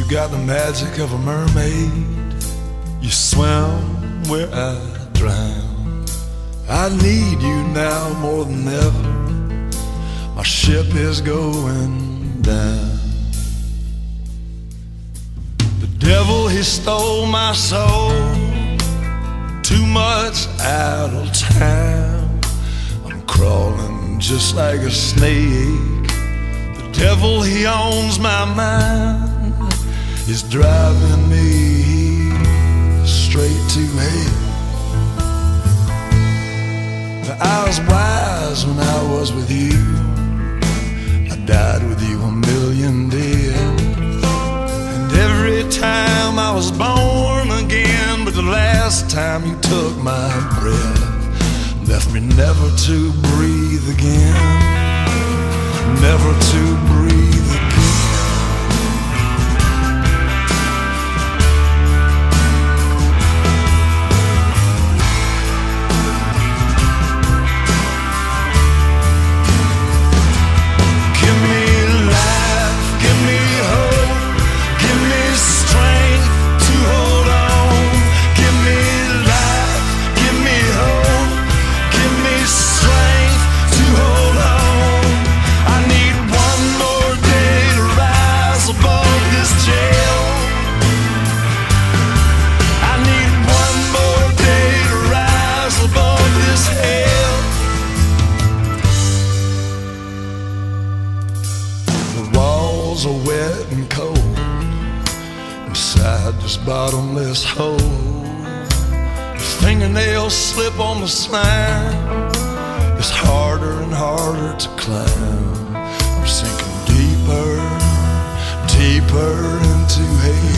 got the magic of a mermaid. You swim where I drown. I need you now more than ever. My ship is going down. The devil, he stole my soul. Too much idle time. I'm crawling just like a snake. The devil, he owns my mind. He's driving me straight to hell. I was wise when I was with you. I died with you a million dead. And every time I was born again, but the last time you took my breath left me never to breathe again. Never to breathe again. Are wet and cold inside this bottomless hole. Your fingernails slip on the slime. It's harder and harder to climb. I'm sinking deeper, deeper into hell.